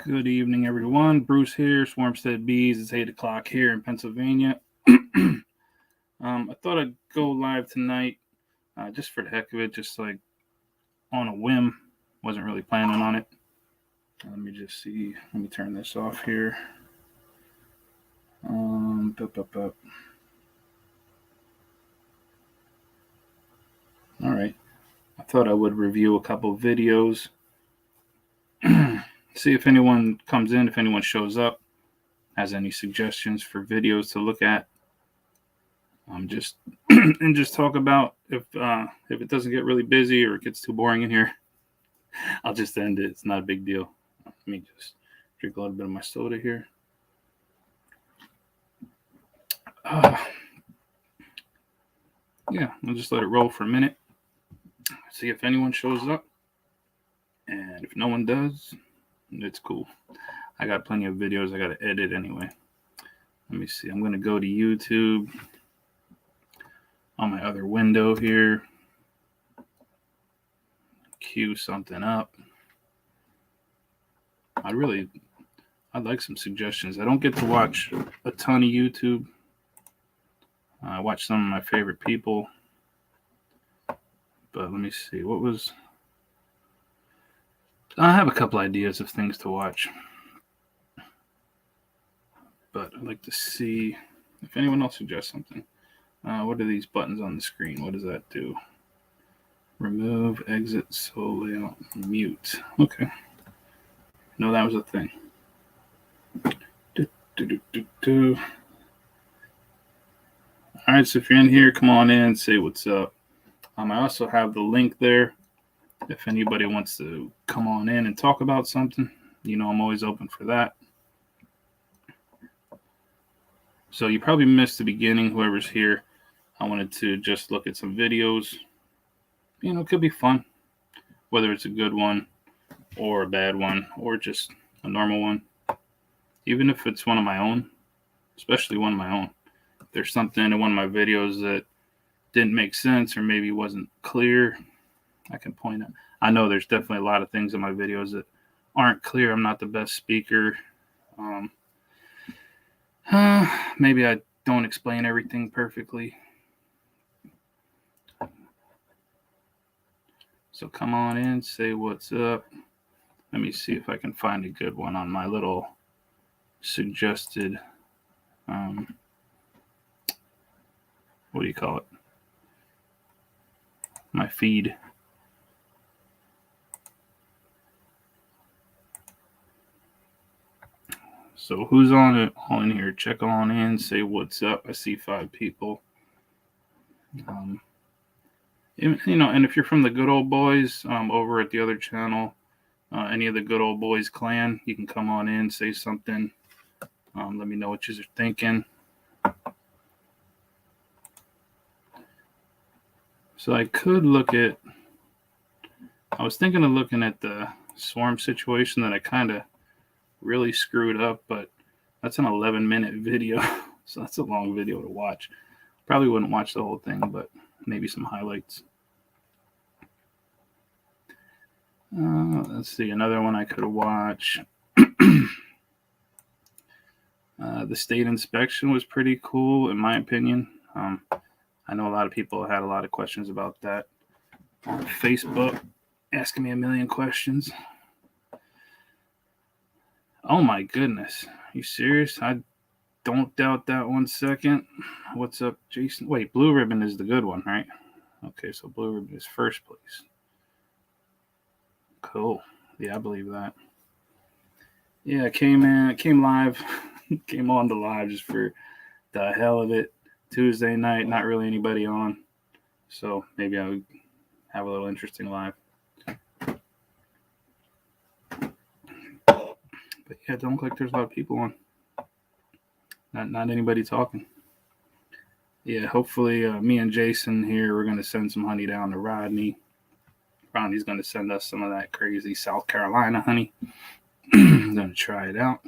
Good evening, everyone. Bruce here, Swarmstead Bees. It's 8 o'clock here in Pennsylvania. I thought I'd go live tonight just for the heck of it, just like on a whim. Wasn't really planning on it. Let me just see. Let me turn this off here. All right. I thought I would review a couple videos. See if anyone comes in, if anyone shows up, has any suggestions for videos to look at. Just and just talk about if it doesn't get really busy or it gets too boring in here, I'll just end it. It's not a big deal. Let me just drink a little bit of my soda here. Yeah, I'll just let it roll for a minute. See if anyone shows up. And if no one does, it's cool. I got plenty of videos I got to edit anyway. Let me see. I'm going to go to YouTube on my other window here. Cue something up. I'd like some suggestions. I don't get to watch a ton of YouTube. I watch some of my favorite people. But let me see. I have a couple ideas of things to watch. But I'd like to see if anyone else suggests something. What are these buttons on the screen? What does that do? Remove, exit, solo layout, mute. Okay. No, that was a thing. All right, so if you're in here, come on in, say what's up. I also have the link there. If anybody wants to come on in and talk about something, I'm always open for that. So you probably missed the beginning, whoever's here. I wanted to just look at some videos. It could be fun, whether it's a good one or a bad one or just a normal one. Even if it's one of my own, especially one of my own. If there's something in one of my videos that didn't make sense or maybe wasn't clear, I can point out. I know there's definitely a lot of things in my videos that aren't clear. I'm not the best speaker. Maybe I don't explain everything perfectly. So come on in, say what's up. Let me see if I can find a good one on my little suggested, what do you call it? My feed. So who's on it? All in here? Check on in. Say what's up. I see 5 people. And if you're from the Good Old Boys over at the other channel, any of the Good Old Boys clan, you can come on in, say something. Let me know what you're thinking. So I was thinking of looking at the swarm situation that I kind of really screwed up, but that's an 11-minute video, so that's a long video to watch. Probably wouldn't watch the whole thing, but maybe some highlights. Let's see, another one I could watch. The state inspection was pretty cool, in my opinion. I know a lot of people had a lot of questions about that on Facebook, asking me a million questions. Oh my goodness. Are you serious? I don't doubt that 1 second. What's up, Jason? Wait, Blue Ribbon is the good one, right? Okay, so Blue Ribbon is first place. Cool. Yeah, I believe that. Yeah, I came live, came on the live just for the hell of it. Tuesday night, not really anybody on. So maybe I would have a little interesting live. But yeah, it don't look like there's a lot of people on. Not anybody talking. Yeah, hopefully me and Jason here, we're going to send some honey down to Rodney. Rodney's going to send us some of that crazy South Carolina honey. I'm going to try it out.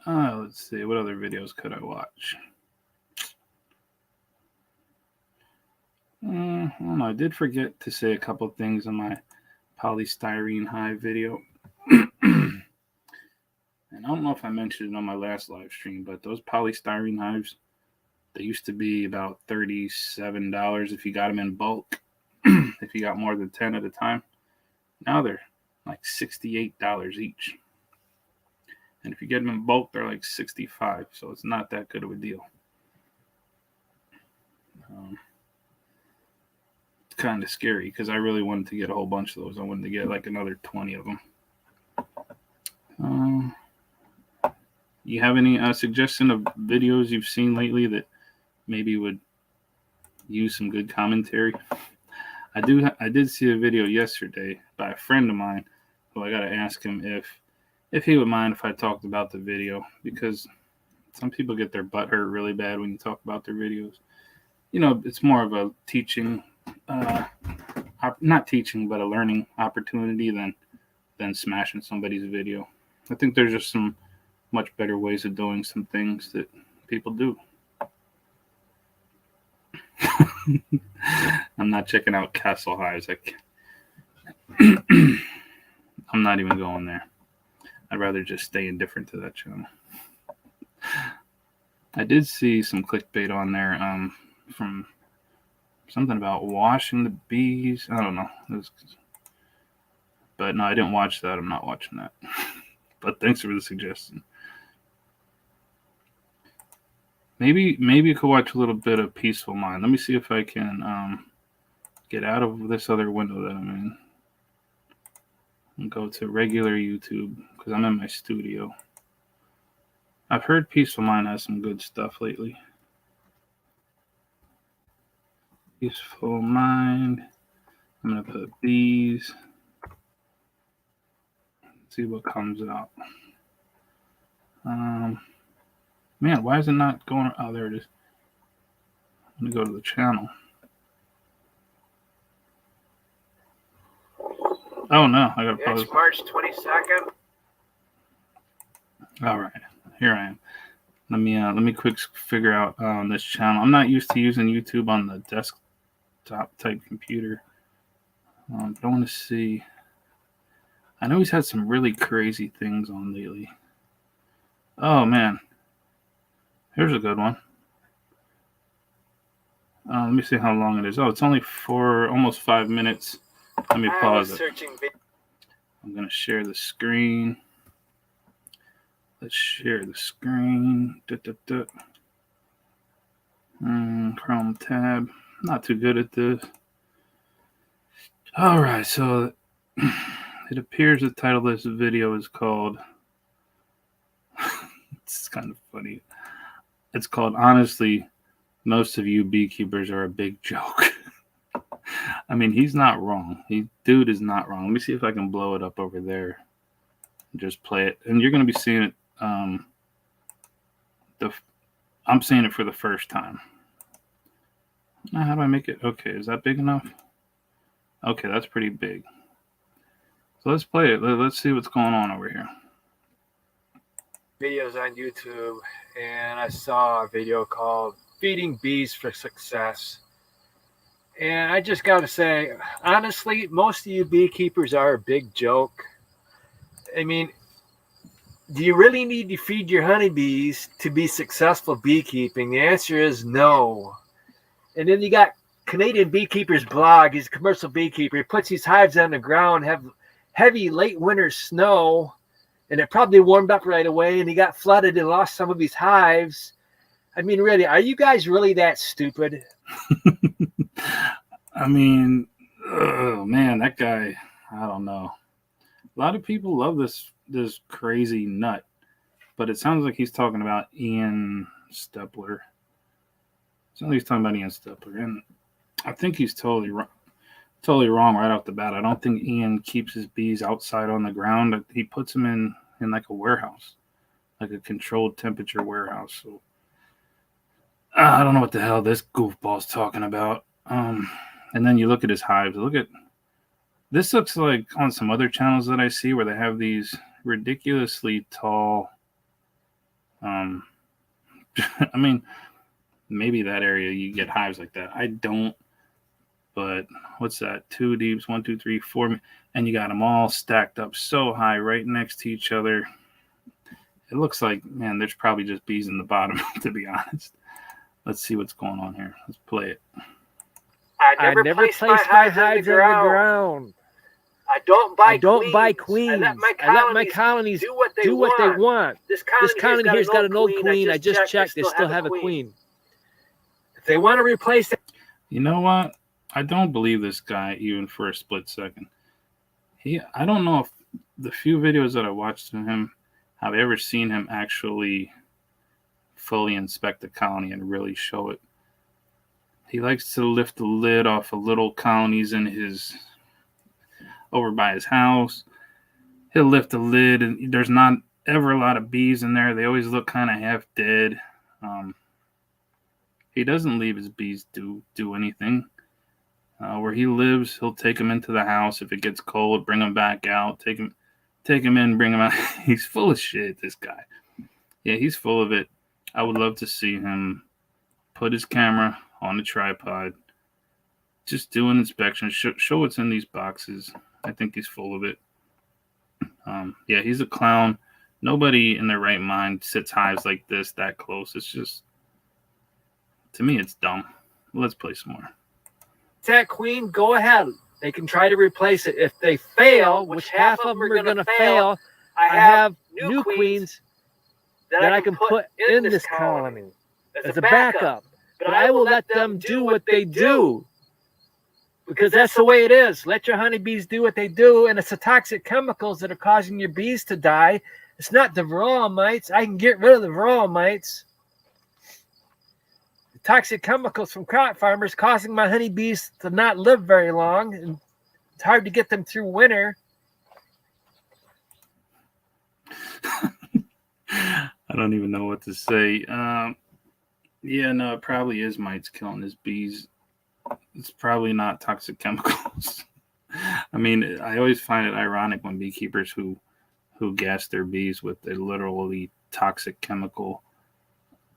Let's see, what other videos could I watch? I don't know, I did forget to say a couple things on my polystyrene hive video. And I don't know if I mentioned it on my last live stream, but those polystyrene hives, they used to be about $37 if you got them in bulk, if you got more than 10 at a time. Now they're like $68 each. And if you get them in bulk, they're like $65. So it's not that good of a deal. It's kind of scary because I really wanted to get a whole bunch of those. I wanted to get like another 20 of them. You have any suggestion of videos you've seen lately that maybe would use some good commentary? I did see a video yesterday by a friend of mine who I got to ask him if he would mind if I talked about the video, because some people get their butt hurt really bad when you talk about their videos. You know, it's more of a teaching, not teaching, but a learning opportunity than smashing somebody's video. I think there's just some much better ways of doing some things that people do. I'm not checking out Castle Hives. I'm not even going there. I'd rather just stay indifferent to that channel. I did see some clickbait on there from something about washing the bees. I don't know. But no, I didn't watch that. I'm not watching that. But thanks for the suggestion. Maybe you could watch a little bit of Peaceful Mind. Let me see if I can get out of this other window that I'm in and go to regular YouTube because I'm in my studio. I've heard Peaceful Mind has some good stuff lately. Peaceful Mind. I'm going to put bees. See what comes out. Man, why is it not going? Oh, there it is. I'm going to go to the channel. Oh, no. I got to pause. It's March 22nd. All right. Here I am. Let me quick figure out this channel. I'm not used to using YouTube on the desktop type computer. But I want to see. I know he's had some really crazy things on lately. Oh, man. Here's a good one. Let me see how long it is. Oh, it's only for almost 5 minutes. Let me pause it. I'm going to share the screen. Let's share the screen. Chrome tab. Not too good at this. All right, so it appears the title of this video is called, it's kind of funny. It's called, Honestly, Most of You Beekeepers Are a Big Joke. I mean, he's not wrong. Dude is not wrong. Let me see if I can blow it up over there. Just play it. And you're going to be seeing it. I'm seeing it for the first time. Now, how do I make it? Okay, is that big enough? Okay, that's pretty big. So let's play it. Let's see what's going on over here. Videos on YouTube, and I saw a video called Feeding Bees for Success. And I just got to say, honestly, most of you beekeepers are a big joke. I mean, do you really need to feed your honeybees to be successful beekeeping? The answer is no. And then you got Canadian Beekeeper's blog. He's a commercial beekeeper. He puts these hives on the ground, have heavy late winter snow, and it probably warmed up right away, and he got flooded and lost some of his hives. I mean, really, are you guys really that stupid? I mean, oh man, that guy, I don't know. A lot of people love this crazy nut, but it sounds like he's talking about Ian Stepler. It sounds like he's talking about Ian Stepler, and I think he's totally wrong right off the bat. I don't think Ian keeps his bees outside on the ground. He puts them in like a warehouse, like a controlled temperature warehouse. So I don't know what the hell this goofball's talking about. And then you look at his hives. This looks like on some other channels that I see where they have these ridiculously tall. I mean, maybe that area you get hives like that. I don't. but what's that? 2 deeps, 1, 2, 3, 4, and you got them all stacked up so high right next to each other. It looks like, man, there's probably just bees in the bottom, to be honest. Let's see what's going on here. Let's play it. I never place my hives in the ground. I don't buy queens. I let my colonies do what they want. This colony here's got an old queen. I just checked. They still have a queen. If they want to replace it. You know what? I don't believe this guy even for a split second. I don't know if the few videos that I watched of him, have ever seen him actually fully inspect the colony and really show it. He likes to lift the lid off of little colonies in his over by his house. He'll lift the lid and there's not ever a lot of bees in there. They always look kind of half dead. He doesn't leave his bees do anything. Where he lives, he'll take them into the house. If it gets cold, bring them back out. Take him in, bring him out. He's full of shit, this guy. Yeah, he's full of it. I would love to see him put his camera on the tripod, just do an inspection, show what's in these boxes. I think he's full of it. Yeah, he's a clown. Nobody in their right mind sits hives like this that close. It's just, to me, it's dumb. Let's play some more. That queen, go ahead. They can try to replace it. If they fail, which half of them are going to fail, I have new queens that I can put in this colony as a backup. But I will let them do what they do. Because that's the way it is. Let your honeybees do what they do. And it's the toxic chemicals that are causing your bees to die. It's not the varroa mites. I can get rid of the varroa mites. The toxic chemicals from crop farmers causing my honeybees to not live very long. And it's hard to get them through winter. I don't even know what to say. Yeah, no, it probably is mites killing his bees. It's probably not toxic chemicals. I mean, I always find it ironic when beekeepers who gas their bees with a literally toxic chemical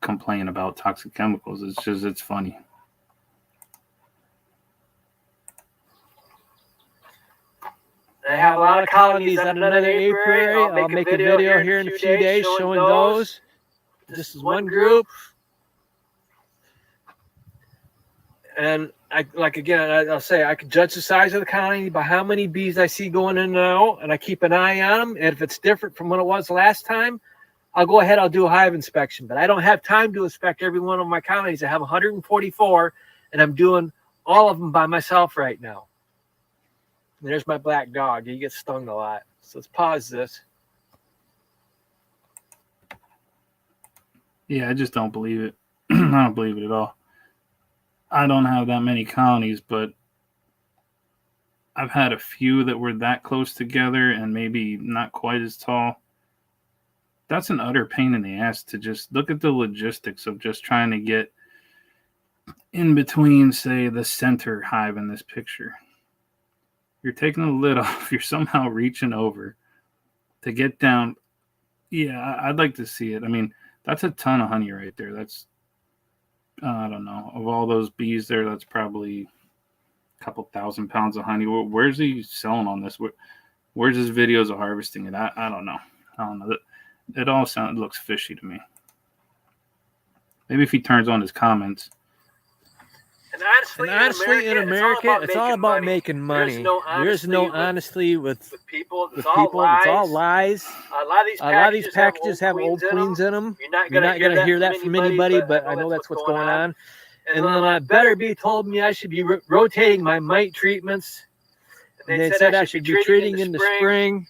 complain about toxic chemicals. It's funny. I have a lot of colonies on another apiary. I'll make a video here in a few days showing those. This is one group. And I'll say I can judge the size of the colony by how many bees I see going in and out, and I keep an eye on them. And if it's different from what it was last time, I'll go ahead, I'll do a hive inspection. But I don't have time to inspect every one of my colonies. I have 144, and I'm doing all of them by myself right now. And there's my black dog. He gets stung a lot. So let's pause this. Yeah, I just don't believe it. I don't believe it at all. I don't have that many colonies, but I've had a few that were that close together and maybe not quite as tall. That's an utter pain in the ass to just look at the logistics of just trying to get in between, say, the center hive in this picture. You're taking the lid off. You're somehow reaching over to get down. Yeah, I'd like to see it. I mean, that's a ton of honey right there. That's, I don't know. Of all those bees there, that's probably a couple 1,000 pounds of honey. Where's he selling on this? Where's his videos of harvesting it? I don't know. I don't know. It all looks fishy to me. Maybe if he turns on his comments. And honestly, in America, it's all about making money. There's no honesty with people. It's all lies. A lot of these packages have old queens in them. You're not going to hear that from anybody, but I know that's what's going on. And then I better be told me I should be rotating my mite treatments. And they said I should be treating in the spring.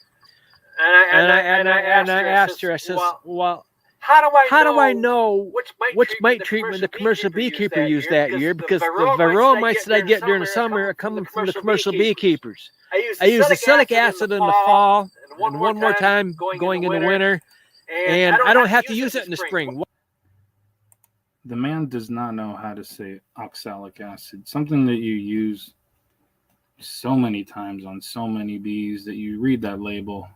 And I asked her, I says, well, how do I know which mite treatment the commercial beekeeper used that year? Because the varroa mites that I get during the summer are coming from the commercial beekeepers. I use acetic acid in the fall and one more time going in the winter. And I don't have to use it in the spring. The man does not know how to say oxalic acid, something that you use so many times on so many bees that you read that label.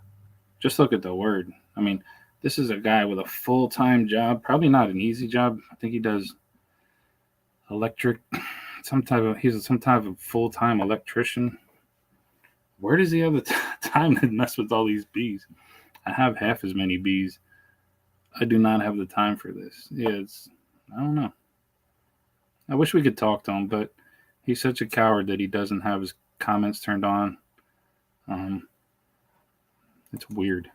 Just look at the word. I mean, this is a guy with a full-time job, probably not an easy job. I think he does electric he's some type of full-time electrician. Where does he have the time to mess with all these bees? I have half as many bees. I do not have the time for this. Yeah, I don't know. I wish we could talk to him, but he's such a coward that he doesn't have his comments turned on. It's weird.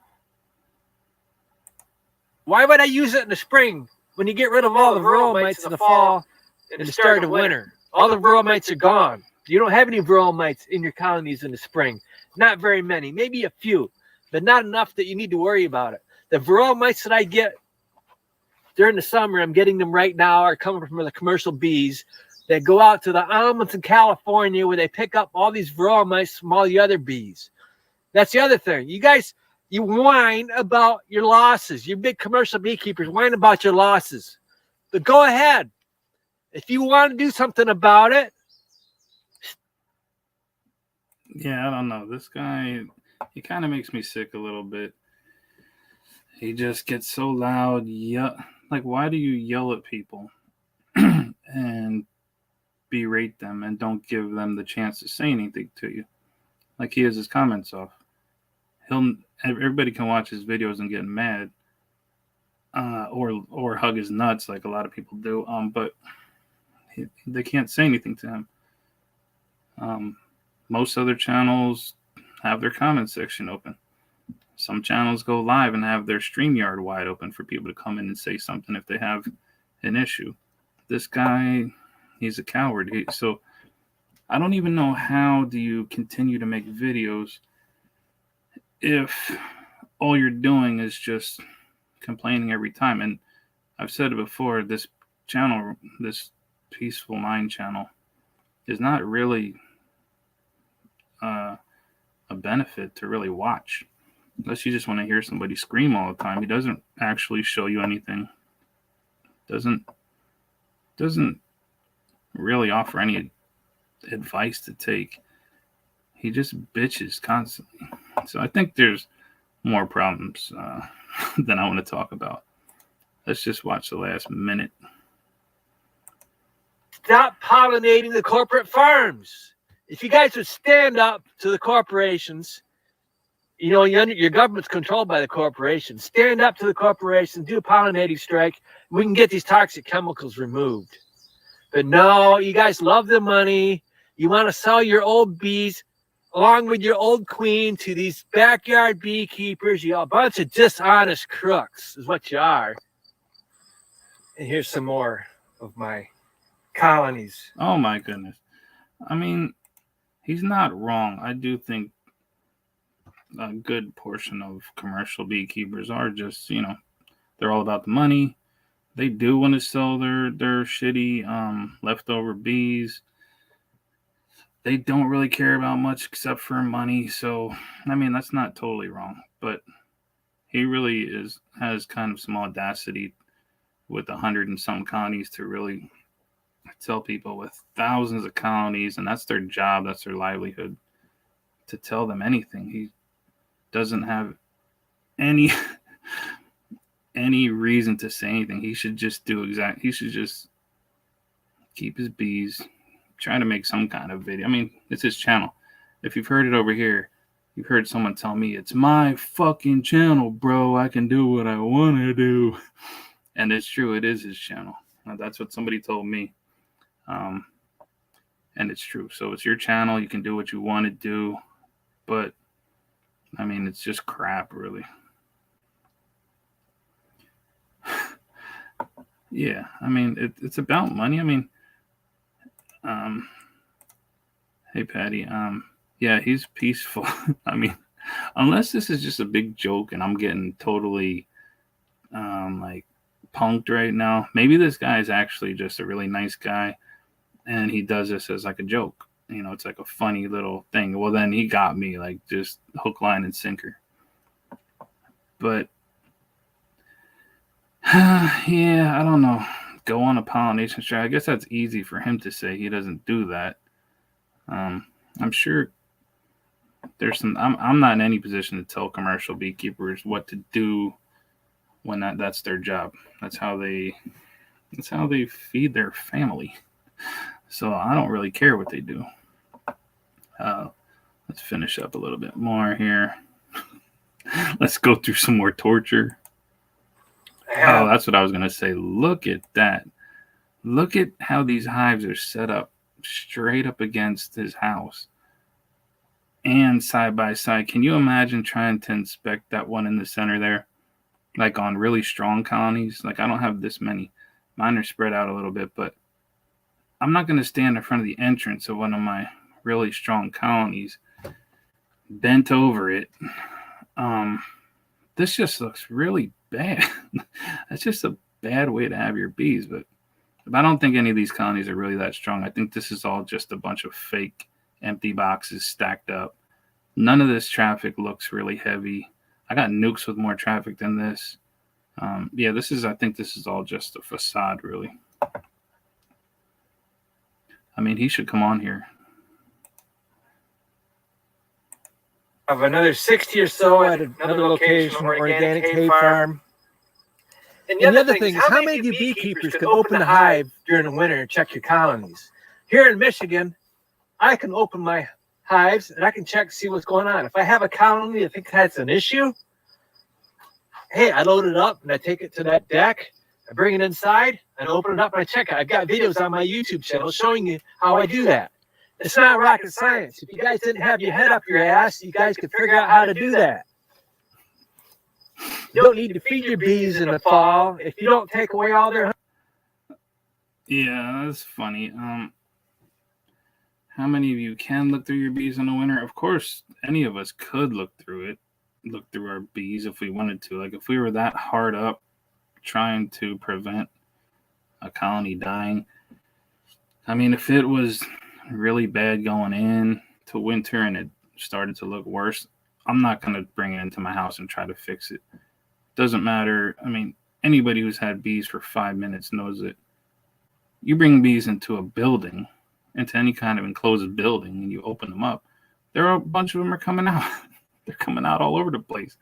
Why would I use it in the spring when you get rid of all the varroa mites in the fall and the start of winter? All the varroa mites are gone. You don't have any varroa mites in your colonies in the spring. Not very many, maybe a few, but not enough that you need to worry about it. The varroa mites that I get during the summer, I'm getting them right now, are coming from the commercial bees that go out to the almonds in California where they pick up all these varroa mites from all the other bees. That's the other thing. You guys, you whine about your losses. You big commercial beekeepers whine about your losses. But go ahead. If you want to do something about it. Yeah, I don't know. This guy, he kind of makes me sick a little bit. He just gets so loud. Yeah, like, why do you yell at people and berate them and don't give them the chance to say anything to you? Like, he has his comments off. Everybody can watch his videos and get mad, or hug his nuts like a lot of people do. But they can't say anything to him. Most other channels have their comment section open. Some channels go live and have their StreamYard wide open for people to come in and say something if they have an issue. This guy, he's a coward. So I don't even know how do you continue to make videos if all you're doing is just complaining every time. And I've said it before, this channel, this Peaceful Mind channel, is not really a benefit to really watch. Unless you just want to hear somebody scream all the time. He doesn't actually show you anything. Doesn't really offer any advice to take. He just bitches constantly. So I think there's more problems than I want to talk about. Let's just watch the last minute. Stop pollinating the corporate farms. If you guys would stand up to the corporations, you know, your government's controlled by the corporations. Stand up to the corporations, do a pollinating strike. We can get these toxic chemicals removed. But no, you guys love the money. You want to sell your old bees along with your old queen to these backyard beekeepers. You're a bunch of dishonest crooks is what you are. And here's some more of my colonies. Oh my goodness. I mean, he's not wrong. I do think a good portion of commercial beekeepers are just, they're all about the money. They do want to sell their shitty leftover bees. They don't really care about much except for money. So, I mean, that's not totally wrong. But he really has kind of some audacity with 100 and some colonies to really tell people with thousands of colonies, and that's their job, that's their livelihood, to tell them anything. He doesn't have any reason to say anything. He should just he should just keep his bees, try to make some kind of video. I mean, it's his channel. If you've heard it over here, you've heard someone tell me, it's my fucking channel, bro. I can do what I want to do. And it's true. It is his channel. That's what somebody told me. And it's true. So it's your channel. You can do what you want to do. But, I mean, it's just crap, really. Yeah, I mean, it's about money. I mean, hey, Patty. Yeah, he's peaceful. I mean, unless this is just a big joke and I'm getting totally, like, punked right now. Maybe this guy is actually just a really nice guy and he does this as like a joke. It's like a funny little thing. Well, then he got me, like, just hook, line, and sinker. But yeah, I don't know. Go on a pollination strike. I guess that's easy for him to say. He doesn't do that. I'm sure there's some. I'm not in any position to tell commercial beekeepers what to do when that's their job. That's how they feed their family. So I don't really care what they do. Let's finish up a little bit more here. Let's go through some more torture. Oh, that's what I was going to say. Look at that. Look at how these hives are set up straight up against his house and side by side. Can you imagine trying to inspect that one in the center there? Like on really strong colonies? Like I don't have this many. Mine are spread out a little bit, but I'm not going to stand in front of the entrance of one of my really strong colonies bent over it. This just looks really bad. That's just a bad way to have your bees, but I don't think any of these colonies are really that strong. I think this is all just a bunch of fake empty boxes stacked up. None of this traffic looks really heavy. I got nukes with more traffic than this. Yeah, I think this is all just a facade, really. I mean, he should come on here. Of another 60 or so at another location, organic hay farm. And the other thing is, how many of you beekeepers can open the hive during the winter and check your colonies? Here in Michigan, I can open my hives and I can check to see what's going on. If I have a colony I think that's an issue, hey, I load it up and I take it to that deck. I bring it inside and open it up and I check it. I've got videos on my YouTube channel showing you how I do that. It's not rocket science. If you guys didn't have your head up your ass, you guys could figure out how to do that. You don't need to feed your bees in the fall if you don't take away all their. Yeah, that's funny. How many of you can look through your bees in the winter? Of course, any of us could look through our bees if we wanted to. Like if we were that hard up trying to prevent a colony dying. I mean, if it was really bad going in to winter and it started to look worse, I'm not going to bring it into my house and try to fix it. Doesn't matter. I mean, anybody who's had bees for 5 minutes knows that you bring bees into a building, into any kind of enclosed building, and you open them up, there are a bunch of them are coming out. They're coming out all over the place.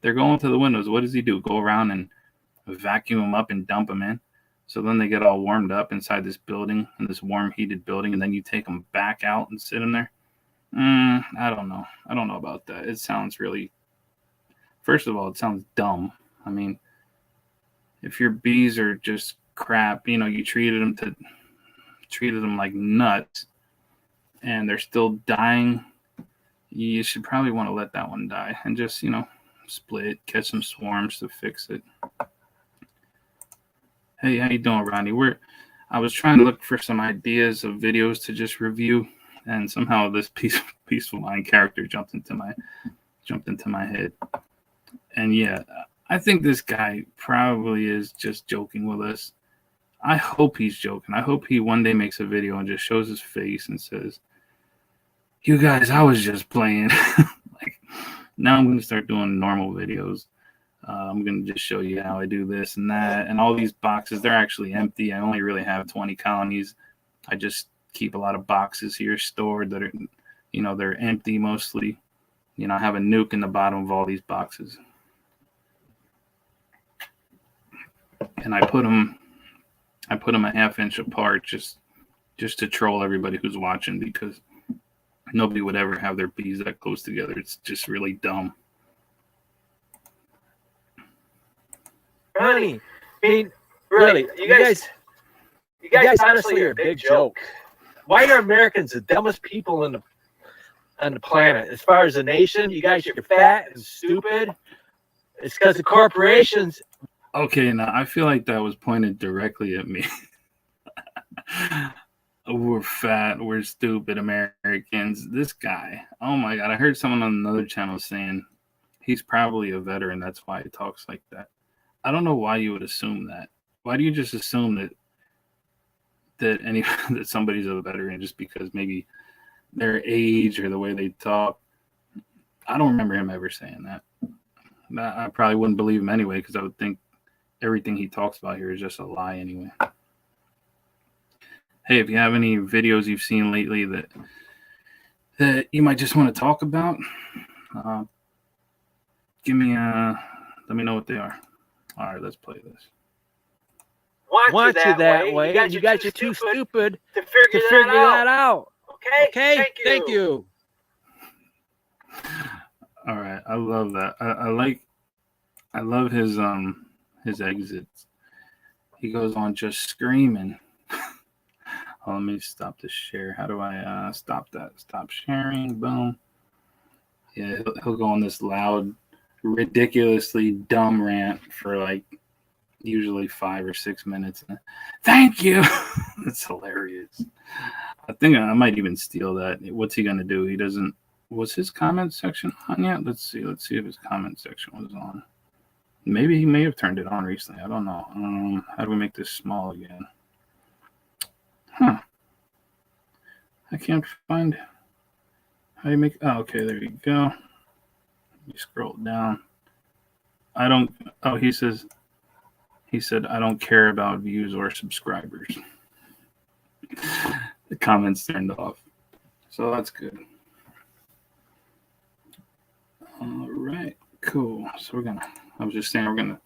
They're going to the windows. What does he do? Go around and vacuum them up and dump them in? So then they get all warmed up inside this building, in this warm, heated building, and then you take them back out and sit them there? I don't know. I don't know about that. It sounds really, first of all, it sounds dumb. I mean, if your bees are just crap, you treated them like nuts, and they're still dying, you should probably want to let that one die and just, split, catch some swarms to fix it. Hey, how you doing, Ronnie? I was trying to look for some ideas of videos to just review, and somehow this peaceful mind character jumped into my head. And yeah, I think this guy probably is just joking with us. I hope he's joking. I hope he one day makes a video and just shows his face and says, "You guys, I was just playing." Like, now I'm going to start doing normal videos. I'm going to just show you how I do this and that. And all these boxes, they're actually empty. I only really have 20 colonies. I just keep a lot of boxes here stored that are, they're empty mostly. I have a nuke in the bottom of all these boxes. And I put them a half-inch apart just to troll everybody who's watching, because nobody would ever have their bees that close together. It's just really dumb. Ronnie, I mean, really, you guys honestly are a big joke. Why are Americans the dumbest people on the planet? As far as a nation, you guys are fat and stupid. It's because the corporations. Okay, now I feel like that was pointed directly at me. We're fat, we're stupid Americans. This guy, oh my God, I heard someone on another channel saying he's probably a veteran. That's why he talks like that. I don't know why you would assume that. Why do you just assume that somebody's a veteran just because maybe their age or the way they talk? I don't remember him ever saying that. I probably wouldn't believe him anyway, because I would think everything he talks about here is just a lie anyway. Hey, if you have any videos you've seen lately that you might just want to talk about, let me know what they are. All right, let's play this. want you that way, and you got you too stupid to figure that out. Okay? Thank you. All right, I love that. I love his exits. He goes on just screaming. Oh, let me stop the share. How do I stop that? Stop sharing. Boom. Yeah, he'll go on this loud, ridiculously dumb rant for like usually 5 or 6 minutes. Thank you. It's hilarious. I think I might even steal that. What's he gonna do? He doesn't. Was his comment section on yet? Let's see. Let's see if his comment section was on. Maybe he may have turned it on recently. I don't know. How do we make this small again? Huh. I can't find how you make. Oh, okay. There you go. You scroll down. I don't. Oh, he said, I don't care about views or subscribers. The comments turned off. So that's good. All right. Cool. So I was just saying we're going to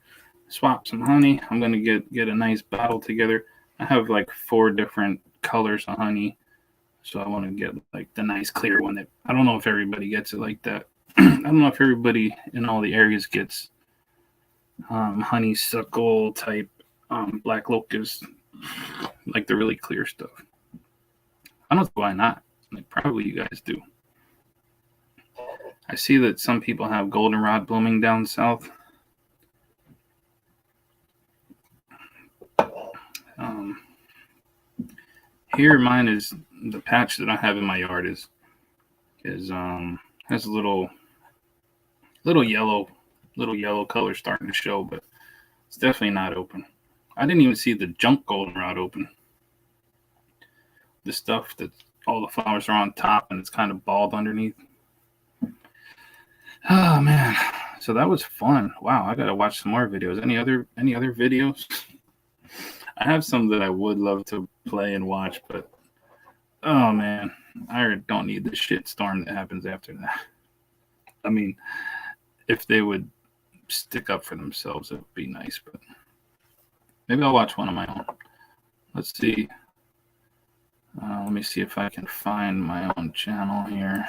swap some honey. I'm going to get a nice bottle together. I have like 4 different colors of honey. So I want to get like the nice clear one that I don't know if everybody gets it like that. I don't know if everybody in all the areas gets honeysuckle type black locust, like the really clear stuff. I don't know why not. Like probably you guys do. I see that some people have goldenrod blooming down south. Here, mine is the patch that I have in my yard is has a little yellow color starting to show, but it's definitely not open. I didn't even see the junk goldenrod open. The stuff that all the flowers are on top and it's kind of bald underneath. Oh man, so that was fun. Wow, I gotta watch some more videos. Any other videos? I have some that I would love to play and watch, but oh man, I don't need the shit storm that happens after that. I mean, if they would stick up for themselves, it would be nice, but maybe I'll watch one of my own. Let's see. Let me see if I can find my own channel here.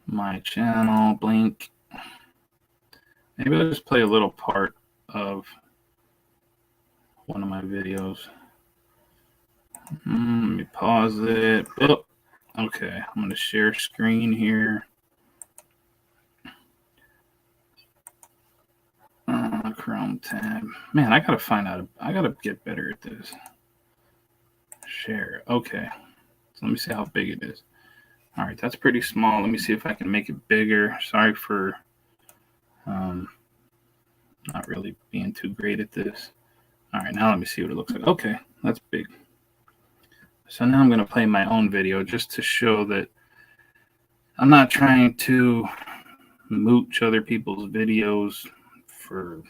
My channel, blink. Maybe I'll just play a little part of one of my videos. Let me pause it. Oh, okay, I'm going to share screen here. Chrome tab. Man, I gotta get better at this. Share. Okay. So let me see how big it is. All right, that's pretty small. Let me see if I can make it bigger. Sorry for not really being too great at this. All right, now let me see what it looks like. Okay, that's big. So now I'm going to play my own video just to show that I'm not trying to mooch other people's videos for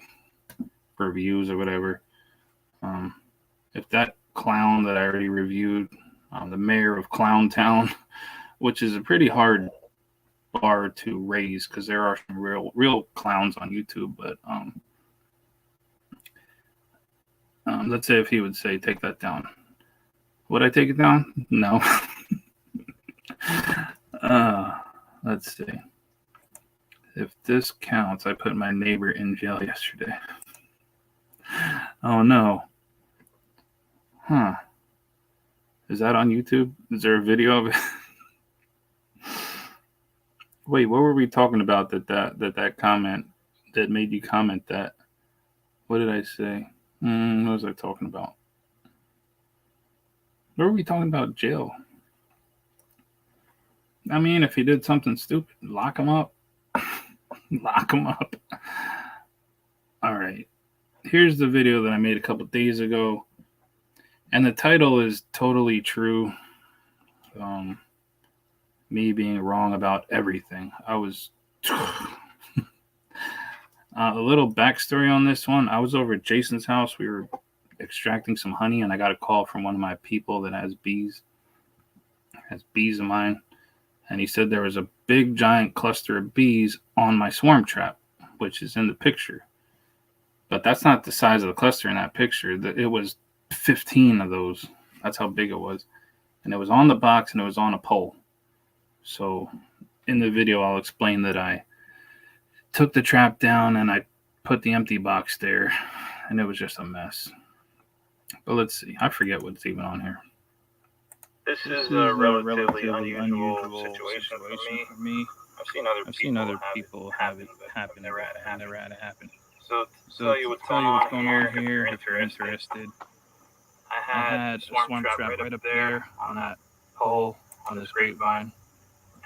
views or whatever. If that clown that I already reviewed, the mayor of Clown Town, which is a pretty hard bar to raise because there are some real clowns on YouTube, but let's say if he would say take that down, would I take it down? No. Let's see if this counts. I put my neighbor in jail yesterday. Oh no. Huh. Is that on YouTube? Is there a video of it? Wait, what were we talking about that comment that made you comment that? What did I say? What was I talking about? What were we talking about? Jail. I mean, if he did something stupid, lock him up. Lock him up. All right. Here's the video that I made a couple days ago. And the title is totally true. Me being wrong about everything. I was... a little backstory on this one. I was over at Jason's house. We were extracting some honey, and I got a call from one of my people that has bees of mine. And he said there was a big, giant cluster of bees on my swarm trap, which is in the picture. But that's not the size of the cluster in that picture. It was 15 of those. That's how big it was. And it was on the box and it was on a pole. So in the video, I'll explain that I took the trap down and I put the empty box there, and it was just a mess. But let's see. I forget what's even on here. This is a relatively unusual situation for me. I've seen other people have it happen. Never had it happen. So to tell you what's going on here, if you're interested, I had a swarm trap right up there on that pole on this grapevine,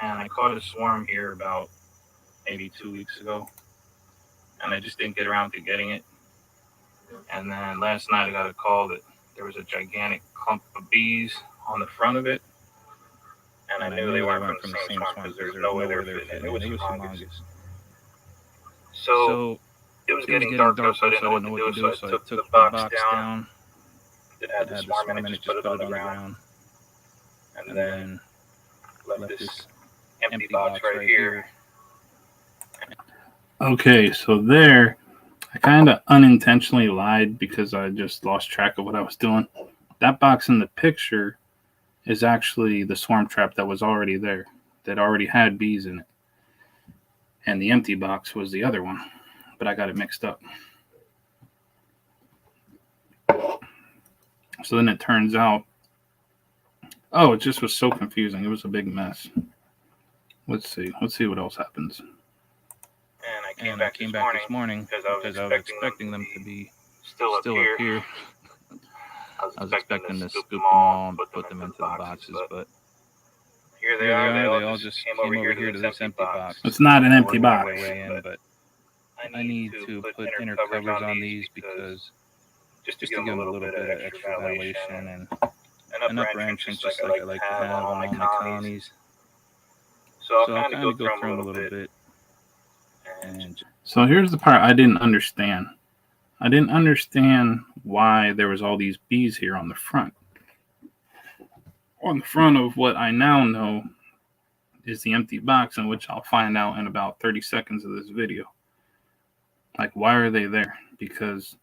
and I caught a swarm here about maybe 2 weeks ago, and I just didn't get around to getting it. And then last night I got a call that there was a gigantic clump of bees on the front of it, and I knew they weren't from the same swarm because there's no way they were fitting in. It was humongous. So it was getting dark though, so I didn't know what to do. So I took the box down. It had the swarm in it, just put it on the ground, and then left this empty box right here. Okay, so there, I kind of unintentionally lied because I just lost track of what I was doing. That box in the picture is actually the swarm trap that was already there, that already had bees in it. And the empty box was the other one, but I got it mixed up. So then it turns out, oh, it just was so confusing. It was a big mess. Let's see what else happens. And I came back this morning because I was expecting them to be still up here. I was expecting to scoop them all and put them into the boxes, but here they are. They all just came over here to this empty box. It's not an empty box. But I need to put inner covers on these because just to give them a little bit of extra ventilation and an upper entrance just like I like to have on all my colonies. So I'll kind of go through them a little bit. So here's the part I didn't understand. I didn't understand why there was all these bees here on the front. On the front of what I now know is the empty box, in which I'll find out in about 30 seconds of this video. Like, why are they there? Because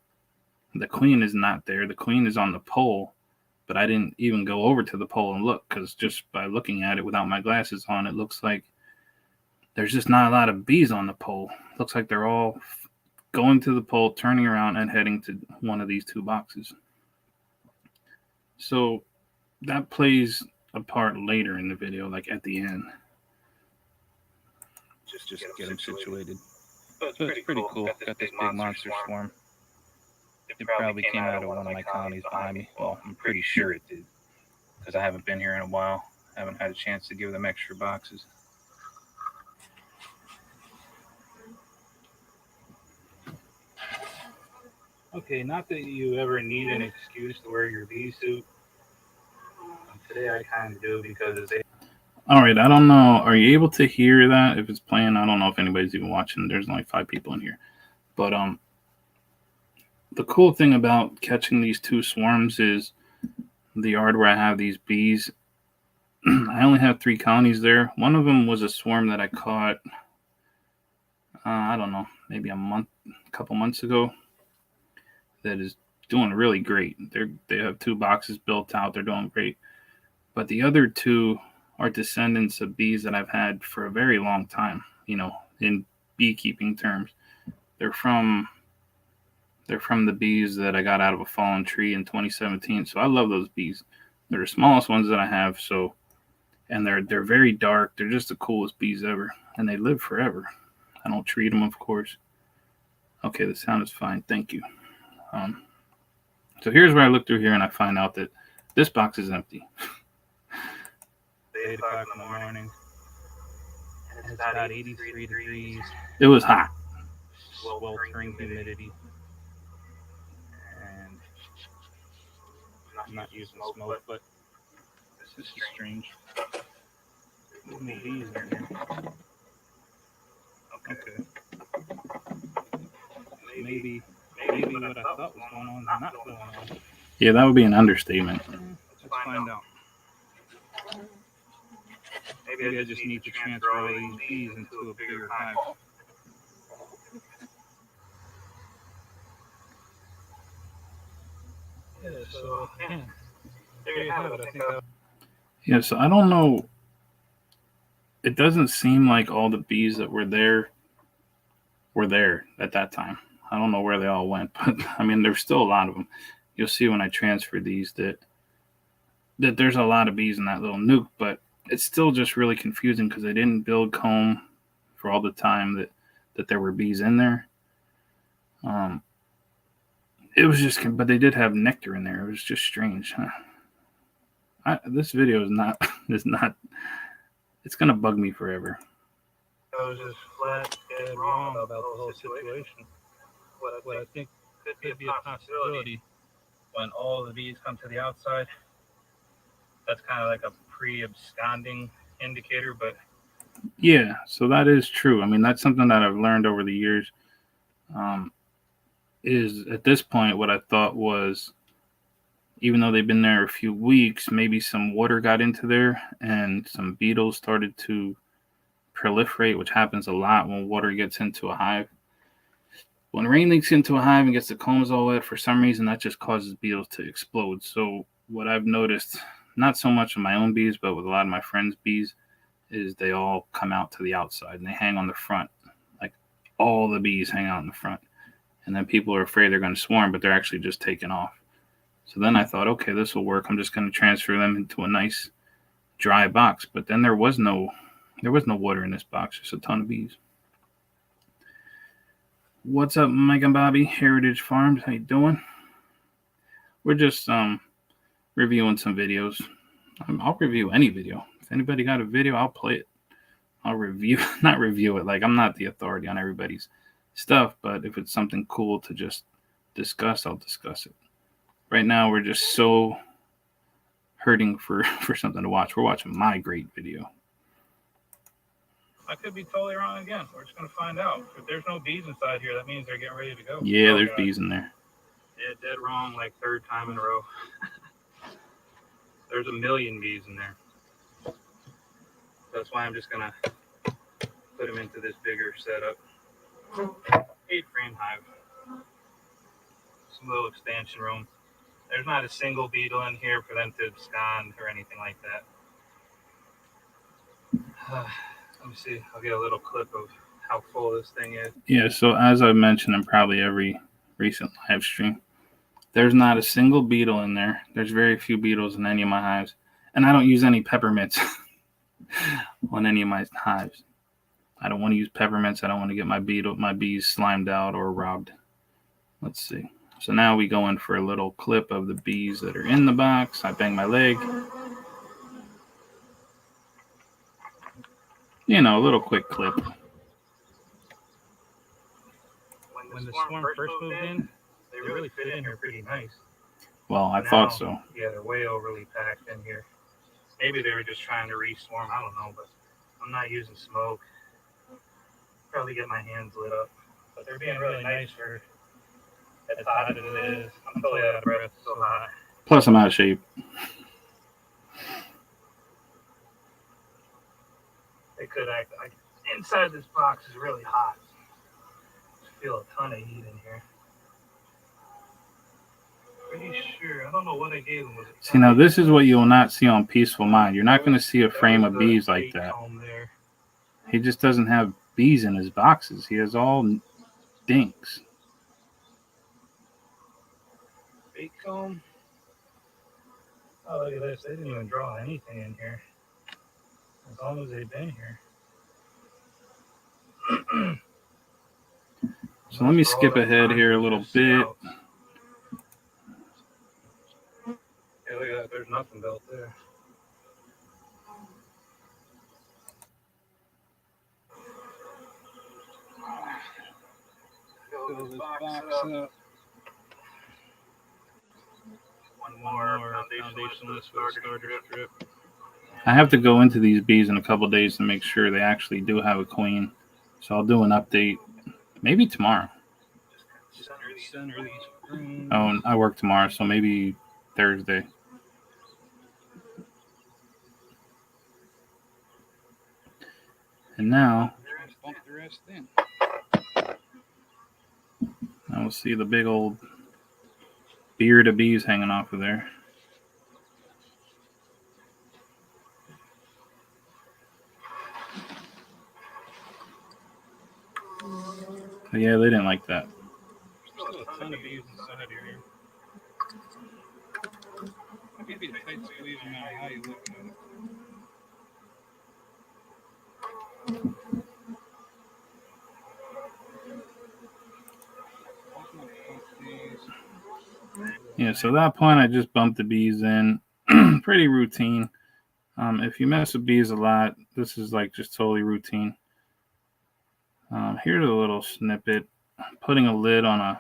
the queen is not there. The queen is on the pole, but I didn't even go over to the pole and look, because just by looking at it without my glasses on, it looks like there's just not a lot of bees on the pole. Looks like they're all going to the pole, turning around, and heading to one of these two boxes. So that plays a part later in the video, like at the end. Just get them situated. So it's pretty cool. Got this big monster swarm. It probably came out of one of my colonies behind me. Well, I'm pretty sure it did, because I haven't been here in a while. I haven't had a chance to give them extra boxes. Okay, not that you ever need an excuse to wear your bee suit. Today I kind of do because it's... All right, I don't know. Are you able to hear that if it's playing? I don't know if anybody's even watching. There's only 5 people in here. But the cool thing about catching these two swarms is the yard where I have these bees. I only have 3 colonies there. One of them was a swarm that I caught, I don't know, maybe a couple months ago. That is doing really great. They have 2 boxes built out. They're doing great. But the other 2 are descendants of bees that I've had for a very long time, in beekeeping terms. They're from the bees that I got out of a fallen tree in 2017. So I love those bees. They're the smallest ones that I have. So, and they're very dark. They're just the coolest bees ever, and they live forever. I don't treat them, of course. Okay, the sound is fine. Thank you. So here's where I look through here and I find out that this box is empty. 8 o'clock in the morning. It's about 83 degrees. It was hot. Sweltering humidity. And I'm not using smoke, but this is strange. There's no bees in here. Okay. Maybe what I thought was going on is not going on. Yeah, that would be an understatement. Let's find out. Maybe I just need to transfer all these bees into a bigger hive. So yeah, there you have it. I think that. Yeah, so I don't know. It doesn't seem like all the bees that were there at that time. I don't know where they all went, but I mean, there's still a lot of them. You'll see when I transfer these that there's a lot of bees in that little nuke, but it's still just really confusing because they didn't build comb for all the time that there were bees in there. It was just, but they did have nectar in there. It was just strange. This video is not, it's going to bug me forever. I was just flat dead wrong about the whole situation. What I think could be a possibility when all the bees come to the outside, that's kind of like a pre-absconding indicator, but yeah, so that is true. I mean, that's something that I've learned over the years. Is at this point what I thought was, even though they've been there a few weeks, maybe some water got into there and some beetles started to proliferate, which happens a lot when water gets into a hive. When rain leaks into a hive and gets the combs all wet, for some reason that just causes beetles to explode. So what I've noticed, not so much of my own bees, but with a lot of my friends' bees, is they all come out to the outside and they hang on the front. Like all the bees hang out in the front. And then people are afraid they're going to swarm, but they're actually just taking off. So then I thought, okay, this will work. I'm just going to transfer them into a nice dry box. But then there was no water in this box. Just a ton of bees. What's up, Mike and Bobby, Heritage Farms? How you doing? We're just reviewing some videos. I'll review any video. If anybody got a video, I'll play it. I'll not review it. Like, I'm not the authority on everybody's stuff, but if it's something cool to just discuss, I'll discuss it. Right now, we're just so hurting for something to watch. We're watching my great video. I could be totally wrong again. We're just going to find out. If there's no bees inside here, that means they're getting ready to go. Yeah, there's bees in there. Yeah, dead wrong, like third time in a row. There's a million bees in there. That's why I'm just going to put them into this bigger setup. 8-frame hive. Some little expansion room. There's not a single beetle in here for them to abscond or anything like that. Let me see. I'll get a little clip of how full this thing is. Yeah, so as I mentioned in probably every recent live stream, there's not a single beetle in there. There's very few beetles in any of my hives. And I don't use any peppermints on any of my hives. I don't want to use peppermints. I don't want to get my bees slimed out or robbed. Let's see. So now we go in for a little clip of the bees that are in the box. I bang my leg. You know, a little quick clip. When the swarm first moved in, they really fit in here pretty nice. Well, I thought so. Yeah, they're way overly packed in here. Maybe they were just trying to re-swarm. I don't know, but I'm not using smoke. Probably get my hands lit up. But they're being really nice for as hot as it is. I'm totally out of breath. It's so hot. Plus, I'm out of shape. They could act like inside this box is really hot. I feel a ton of heat in here. Pretty sure. I don't know what I gave them. Was it See, now this is what you will not see on Peaceful Mind. You're not going to see a frame of bees like that. He just doesn't have bees in his boxes. He has all dinks. Bait comb. Oh, look at this. They didn't even draw anything in here. As long as they've been here. So let me skip ahead here a little bit. Yeah, look at that. There's nothing built there. Fill this box up. One more foundationless starter strip. I have to go into these bees in a couple days to make sure they actually do have a queen. So I'll do an update maybe tomorrow. Center these. Oh, I work tomorrow, so maybe Thursday. And now Bump the rest in. I will see the big old beard of bees hanging off of there. But yeah, they didn't like that. Still a ton of bees inside here. Maybe a tight squeeze no matter how you look at it. Yeah, so at that point, I just bumped the bees in. Pretty routine. If you mess with bees a lot, this is like just totally routine. Here's a little snippet. Putting a lid on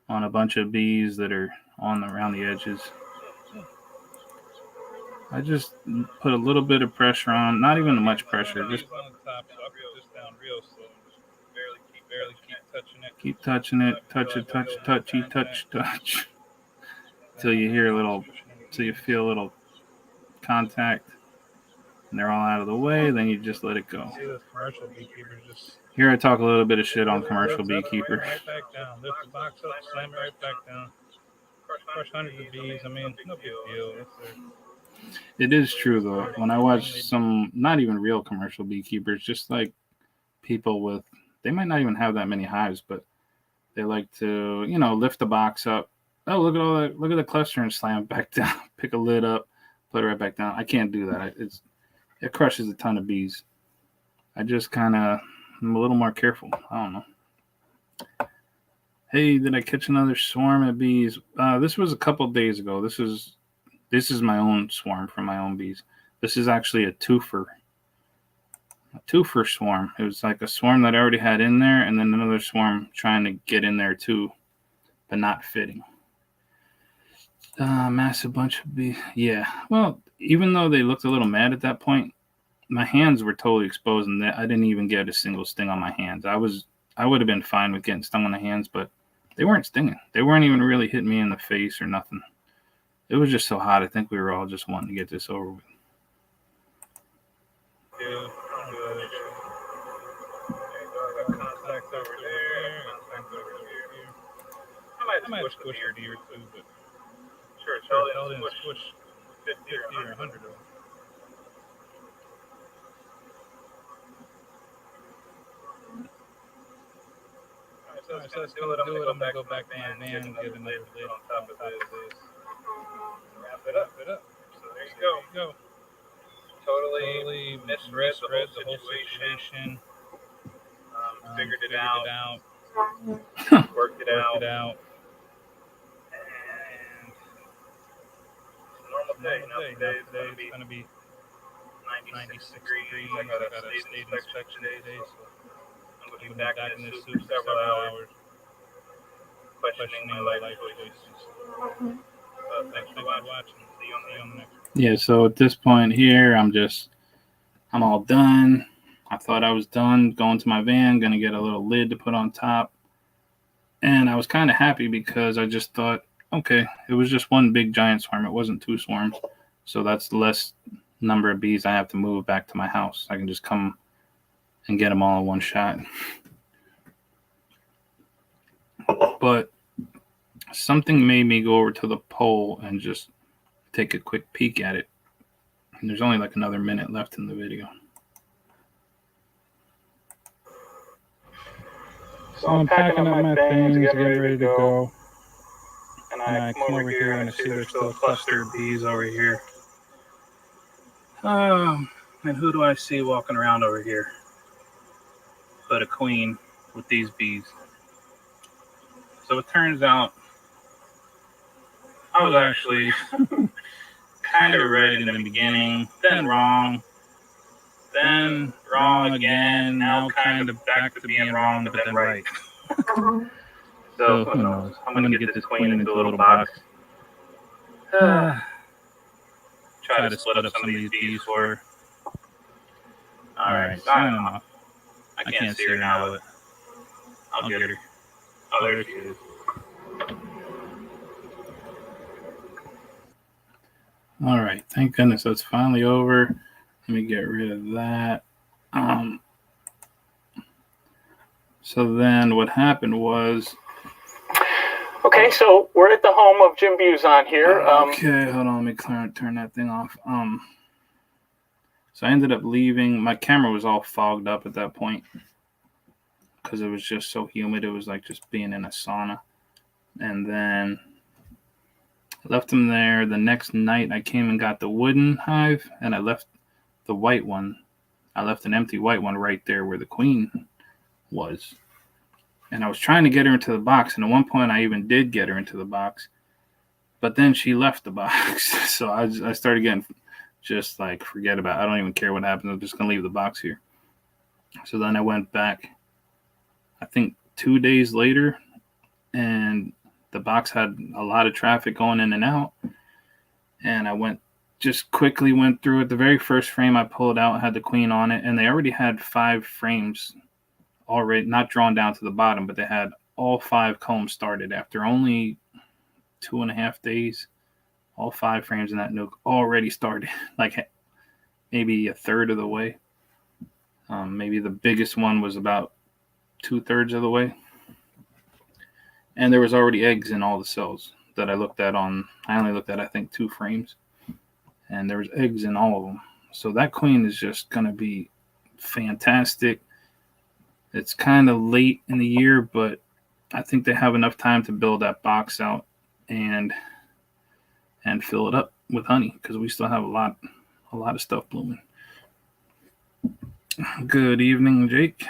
a bunch of bees that are around the edges. I just put a little bit of pressure on, not even much pressure, just on the top, so I put this down real slow. Just barely keep touching it. Keep touching it, touch, till you hear a little, till you feel a little contact, and they're all out of the way. Then you just let it go. See those commercial beekeepers just. Here I talk a little bit of shit on commercial beekeepers. Right back down. Lift the box up, slam it right back down. Crush hundreds of bees. I mean, no big deal. It is true though. When I watch some, not even real commercial beekeepers, just like people with, they might not even have that many hives, but they like to, lift the box up. Oh, look at the cluster and slam it back down. Pick a lid up, put it right back down. I can't do that. It crushes a ton of bees. I just I'm a little more careful. I don't know. Hey, did I catch another swarm of bees? This was a couple days ago. This is my own swarm from my own bees. This is actually a twofer swarm. It was like a swarm that I already had in there, and then another swarm trying to get in there too, but not fitting. Massive bunch of bees. Yeah. Well, even though they looked a little mad at that point, my hands were totally exposed, and I didn't even get a single sting on my hands. I would have been fine with getting stung on the hands, but they weren't stinging. They weren't even really hitting me in the face or nothing. It was just so hot. I think we were all just wanting to get this over with. Yeah. Contact over there. Contact over here. I might squish a deer too, but sure, tell them to squish 50 or 100 of them. So let's do it. I'm gonna go back to my van and get another lid on top of this. Wrap it up. So there you go. Totally misread the whole situation. Figured it out. Worked it out. And normal day. Today it's gonna be 96 degrees. I got a state inspection today, so I'm gonna be back in this suit for several hours, questioning my life choices. Thanks for watching. See you on the next one. Yeah, so at this point here, I'm all done. I thought I was done going to my van, going to get a little lid to put on top. And I was kind of happy because I just thought, okay, it was just one big giant swarm. It wasn't two swarms. So that's less number of bees I have to move back to my house. I can just come and get them all in one shot. But something made me go over to the pole and just take a quick peek at it. And there's only like another minute left in the video. So I'm packing up my things, getting ready to go. And I come over here and I see there's still a cluster of bees over here. And who do I see walking around over here? But a queen with these bees. So it turns out I was actually kind of right in the beginning, then wrong again, now kind of back to being wrong, but then right. So who knows? I'm going to get this queen into a little box. Try to split up some of these bees for her. Alright, signing off. I can't see her now, but I'll get her. Oh, there she is. All right, thank goodness that's finally over. Let me get rid of that. So then what happened was... Okay, so we're at the home of Jim Buzon here. Okay, hold on. Let me turn that thing off. So I ended up leaving. My camera was all fogged up at that point because it was just so humid. It was like just being in a sauna. And then I left him there. The next night, I came and got the wooden hive, and I left the white one. I left an empty white one right there where the queen was. And I was trying to get her into the box. And at one point, I even did get her into the box. But then she left the box. So I started getting just like, forget about it. I don't even care what happens. I'm just going to leave the box here. So then I went back, I think 2 days later, and the box had a lot of traffic going in and out. And I quickly went through it. The very first frame I pulled out had the queen on it. And they already had 5 frames already, not drawn down to the bottom, but they had all 5 combs started after only 2.5 days. All 5 frames in that nuke already started, like maybe a third of the way. Maybe the biggest one was about 2/3 of the way. And there was already eggs in all the cells that I looked at I only looked at, I think, 2 frames. And there was eggs in all of them. So that queen is just going to be fantastic. It's kind of late in the year, but I think they have enough time to build that box out and fill it up with honey, because we still have a lot of stuff blooming. Good evening, Jake.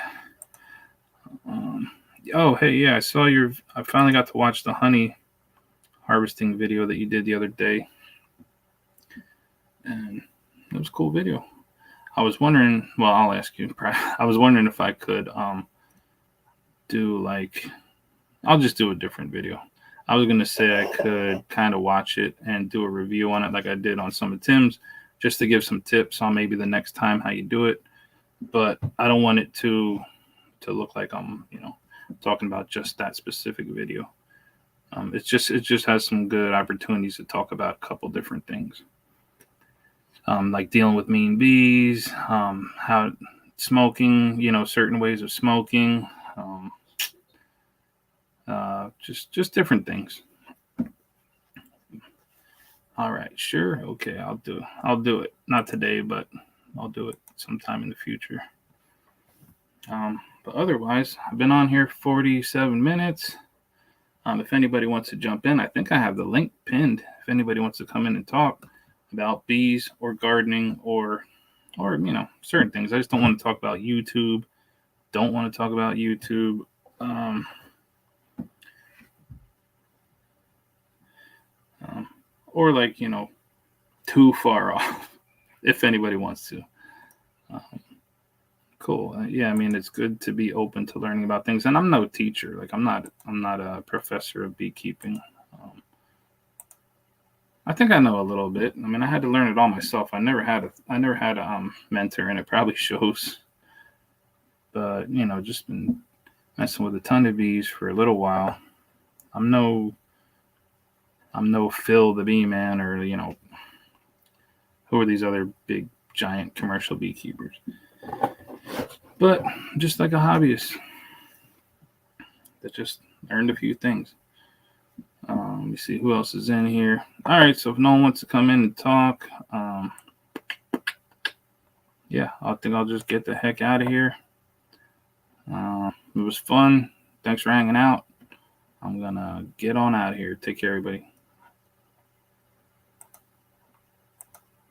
Oh, hey, yeah, I finally got to watch the honey harvesting video that you did the other day. And it was a cool video. I was wondering, well, I'll ask you. I was wondering if I could I'll just do a different video. I was going to say I could kind of watch it and do a review on it like I did on some of Tim's, just to give some tips on maybe the next time how you do it. But I don't want it to look like I'm, talking about just that specific video. It just has some good opportunities to talk about a couple different things. Like dealing with mean bees, how smoking, certain ways of smoking, just different things. All right, sure. Okay, I'll do it. Not today, but I'll do it sometime in the future. But otherwise, I've been on here 47 minutes. If anybody wants to jump in, I think I have the link pinned. If anybody wants to come in and talk about bees or gardening or certain things. I just don't want to talk about YouTube. Don't want to talk about YouTube. Or too far off, if anybody wants to. Cool. Yeah, I mean, it's good to be open to learning about things. And I'm no teacher. Like I'm not a professor of beekeeping. I think I know a little bit. I mean, I had to learn it all myself. I never had a mentor, and it probably shows. But just been messing with a ton of bees for a little while. I'm no Phil the Bee Man, or who are these other big giant commercial beekeepers. But just like a hobbyist that just learned a few things. Let me see who else is in here. All right, so if no one wants to come in and talk, yeah, I think I'll just get the heck out of here. It was fun. Thanks for hanging out. I'm gonna get on out of here. Take care, everybody.